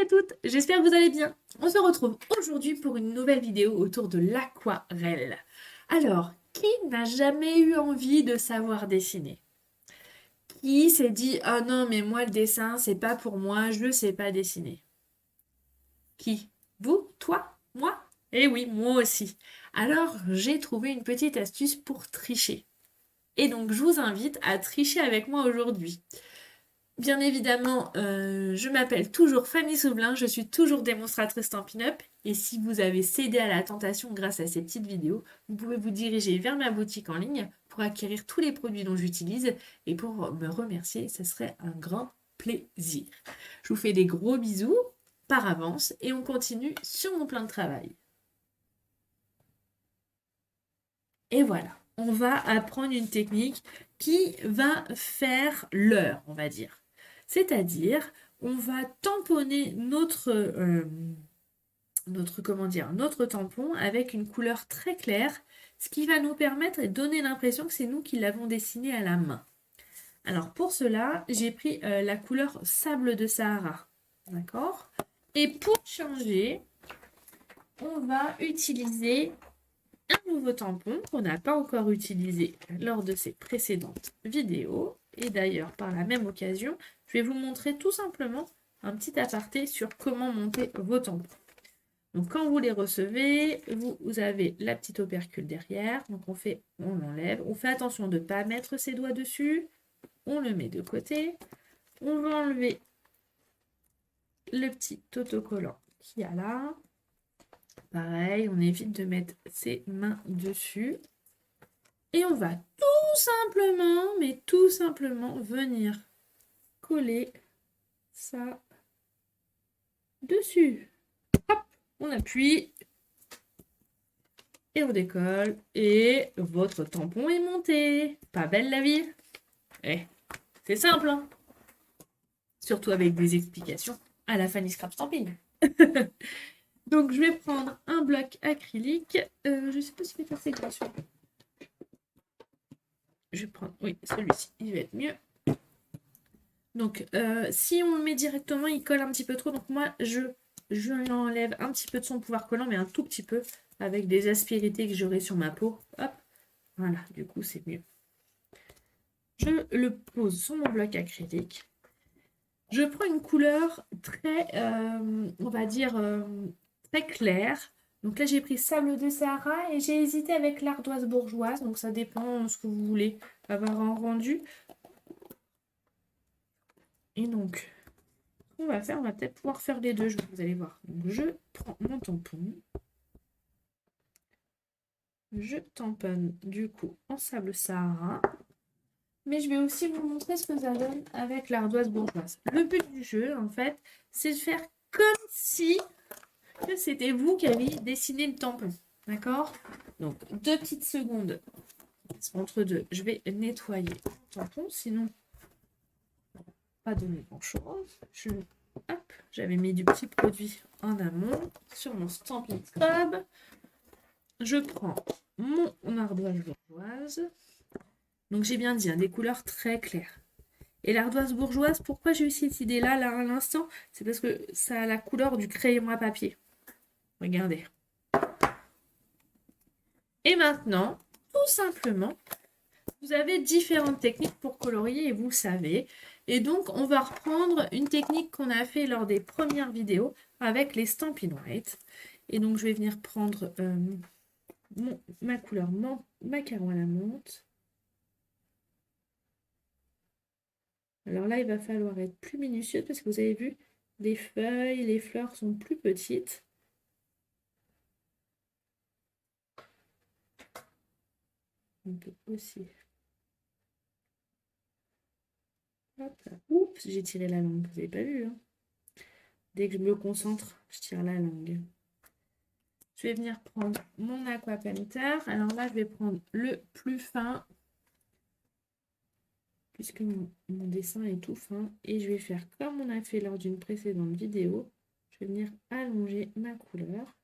à toutes, j'espère que vous allez bien. On se retrouve aujourd'hui pour une nouvelle vidéo autour de l'aquarelle. Alors, qui n'a jamais eu envie de savoir dessiner? Qui s'est dit «Ah non, mais moi le dessin, c'est pas pour moi, je sais pas dessiner»? Qui? Vous? Toi? Moi? Eh oui, moi aussi. Alors, j'ai trouvé une petite astuce pour tricher. Et donc, je vous invite à tricher avec moi aujourd'hui. Bien évidemment, je m'appelle toujours Fanny Souvelin, je suis toujours démonstratrice Stampin' Up. Et si vous avez cédé à la tentation grâce à ces petites vidéos, vous pouvez vous diriger vers ma boutique en ligne pour acquérir tous les produits dont j'utilise. Et pour me remercier, ce serait un grand plaisir. Je vous fais des gros bisous par avance et on continue sur mon plan de travail. Et voilà, on va apprendre une technique qui va faire l'heure, on va dire. C'est-à-dire, on va tamponner notre tampon avec une couleur très claire, ce qui va nous permettre et donner l'impression que c'est nous qui l'avons dessiné à la main. Alors pour cela, j'ai pris la couleur sable de Sahara. D'accord? Et pour changer, on va utiliser un nouveau tampon qu'on n'a pas encore utilisé lors de ces précédentes vidéos. Et d'ailleurs, par la même occasion, je vais vous montrer tout simplement un petit aparté sur comment monter vos tampons. Donc quand vous les recevez, vous avez la petite opercule derrière. Donc on l'enlève. On fait attention de ne pas mettre ses doigts dessus. On le met de côté. On va enlever le petit autocollant qu'il y a là. Pareil, on évite de mettre ses mains dessus. Et on va tout simplement, mais tout simplement, venir coller ça dessus. Hop, on appuie et on décolle. Et votre tampon est monté. Pas belle la vie? Eh, c'est simple, hein? Surtout avec des explications à la Fanny Scrap Stamping. Donc je vais prendre un bloc acrylique. Je ne sais pas si je vais faire ces grosses. Je vais prendre, oui, celui-ci, il va être mieux. Donc, si on le met directement, il colle un petit peu trop. Donc moi, je lui enlève un petit peu de son pouvoir collant, mais un tout petit peu, avec des aspérités que j'aurai sur ma peau. Hop, voilà, du coup, c'est mieux. Je le pose sur mon bloc acrylique. Je prends une couleur très, on va dire, très claire. Donc là, j'ai pris sable de Sahara et j'ai hésité avec l'ardoise bourgeoise. Donc ça dépend de ce que vous voulez avoir en rendu. Et donc, on va peut-être pouvoir faire les deux, vous allez voir. Donc, je prends mon tampon. Je tamponne du coup en sable Sahara. Mais je vais aussi vous montrer ce que ça donne avec l'ardoise bourgeoise. Le but du jeu, en fait, c'est de faire comme si c'était vous qui aviez dessiné le tampon. D'accord? Donc, 2 petites secondes. Entre deux, je vais nettoyer le tampon, sinon, pas donner grand-chose. Hop, j'avais mis du petit produit en amont sur mon Stampin' Scrub. Je prends mon ardoise bourgeoise. Donc j'ai bien dit, hein, des couleurs très claires. Et l'ardoise bourgeoise, pourquoi j'ai eu cette idée-là, là, à l'instant? C'est parce que ça a la couleur du crayon à papier. Regardez. Et maintenant, tout simplement, vous avez différentes techniques pour colorier et vous savez. Et donc, on va reprendre une technique qu'on a fait lors des premières vidéos avec les Stampin' White. Et donc, je vais venir prendre ma couleur macaron à la menthe. Alors là, il va falloir être plus minutieux parce que vous avez vu, les feuilles, les fleurs sont plus petites. On peut aussi... Hop là. Oups, j'ai tiré la langue, vous n'avez pas vu, hein? Dès que je me concentre, je tire la langue. Je vais venir prendre mon aqua painter. Alors là, je vais prendre le plus fin, puisque mon dessin est tout fin. Et je vais faire comme on a fait lors d'une précédente vidéo. Je vais venir allonger ma couleur.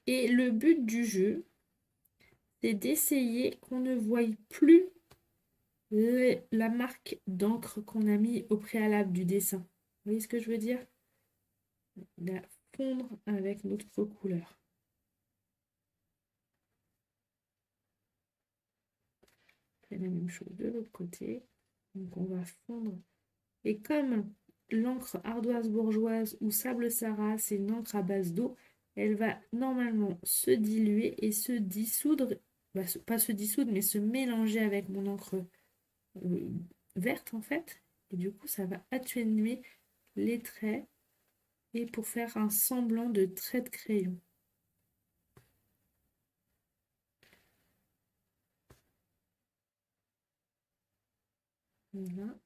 Et le but du jeu, c'est d'essayer qu'on ne voie plus la marque d'encre qu'on a mis au préalable du dessin. Vous voyez ce que je veux dire? La fondre avec notre couleur. On fait la même chose de l'autre côté. Donc on va fondre. Et comme l'encre ardoise bourgeoise ou sable Sarah, c'est une encre à base d'eau, elle va normalement se diluer et se dissoudre, pas se dissoudre, mais se mélanger avec mon encre verte en fait. Et du coup, ça va atténuer les traits et pour faire un semblant de trait de crayon. Voilà.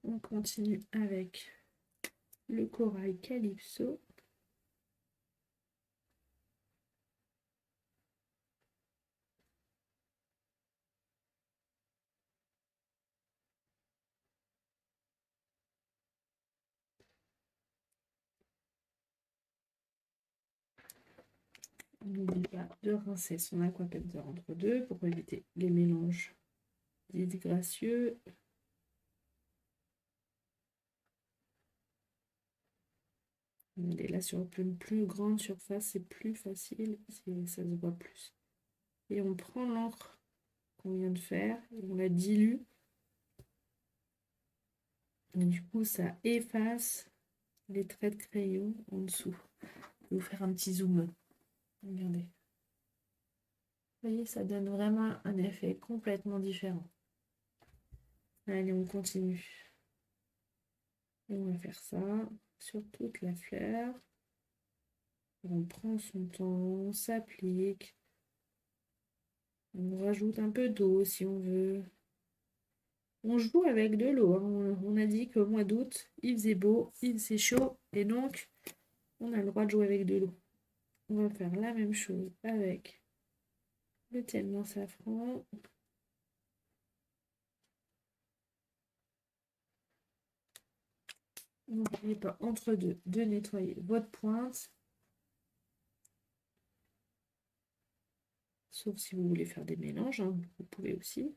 On continue avec le corail Calypso. On n'oublie pas de rincer son aquapenter entre deux pour éviter les mélanges disgracieux. Et là, sur une plus grande surface, c'est plus facile, ça se voit plus. Et on prend l'encre qu'on vient de faire, et on la dilue. Et du coup, ça efface les traits de crayon en dessous. Je vais vous faire un petit zoom. Regardez. Vous voyez, ça donne vraiment un effet complètement différent. Allez, on continue. Et on va faire ça sur toute la fleur. On prend son temps, on s'applique. On rajoute un peu d'eau si on veut. On joue avec de l'eau. Hein. On a dit qu'au mois d'août, il faisait beau, il faisait chaud. Et donc, on a le droit de jouer avec de l'eau. On va faire la même chose avec le tellement safran. N'oubliez pas entre deux de nettoyer votre pointe. Sauf si vous voulez faire des mélanges, hein, vous pouvez aussi.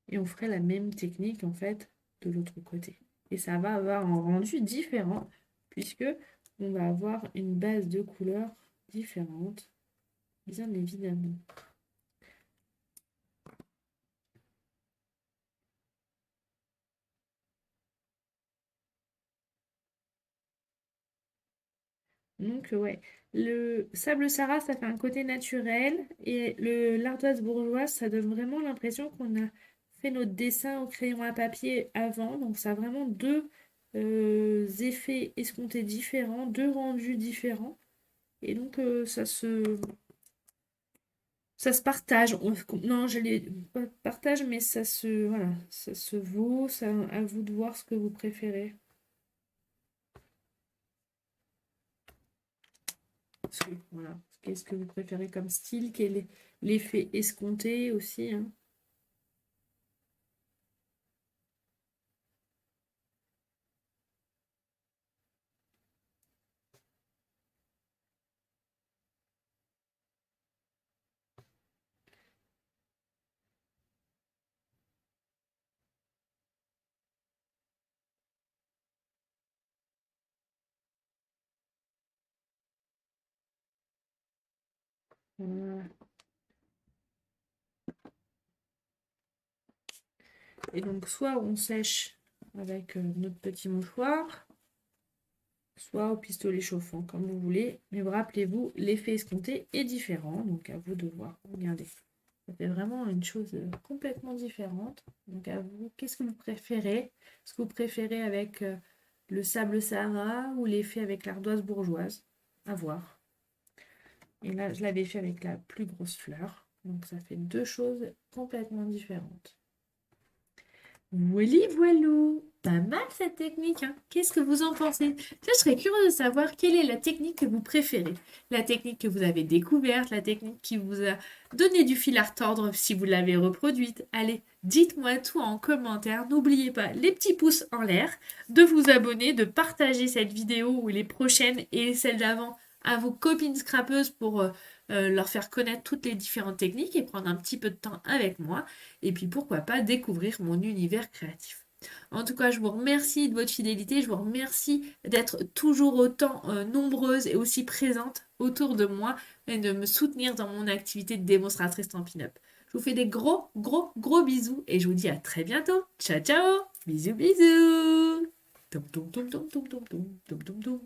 Et on ferait la même technique en fait de l'autre côté. Et ça va avoir un rendu différent puisque on va avoir une base de couleurs différente, bien évidemment. Donc ouais, le sable Sarah, ça fait un côté naturel et l'ardoise bourgeoise, ça donne vraiment l'impression qu'on a fait notre dessin au crayon à papier avant. Donc ça a vraiment deux effets escomptés différents, deux rendus différents. Et donc ça se partage. Non, je les pas partage, mais ça se voilà, ça se vaut. Ça, à vous de voir ce que vous préférez. Voilà. Qu'est-ce que vous préférez comme style? Quel est l'effet escompté aussi, hein. Voilà. Et donc, soit on sèche avec notre petit mouchoir, soit au pistolet chauffant, comme vous voulez. Mais rappelez-vous, l'effet escompté est différent, donc à vous de voir. Regardez, ça fait vraiment une chose complètement différente. Donc à vous, qu'est-ce que vous préférez? Est-ce que vous préférez avec le sable Sahara ou l'effet avec l'ardoise bourgeoise? À voir. Et là, je l'avais fait avec la plus grosse fleur. Donc ça fait deux choses complètement différentes. Voilà, voilou! Pas mal cette technique, hein. Qu'est-ce que vous en pensez? Tiens, je serais curieuse de savoir quelle est la technique que vous préférez. La technique que vous avez découverte, la technique qui vous a donné du fil à retordre si vous l'avez reproduite. Allez, dites-moi tout en commentaire. N'oubliez pas les petits pouces en l'air, de vous abonner, de partager cette vidéo ou les prochaines et celles d'avant à vos copines scrapeuses pour leur faire connaître toutes les différentes techniques et prendre un petit peu de temps avec moi. Et puis pourquoi pas découvrir mon univers créatif. En tout cas, je vous remercie de votre fidélité, je vous remercie d'être toujours autant nombreuses et aussi présentes autour de moi et de me soutenir dans mon activité de démonstratrice Stampin' Up. Je vous fais des gros, gros, gros bisous et je vous dis à très bientôt. Ciao, ciao. Bisous, bisous. Toum, toum, toum, toum, toum, toum, toum, toum, toum, toum.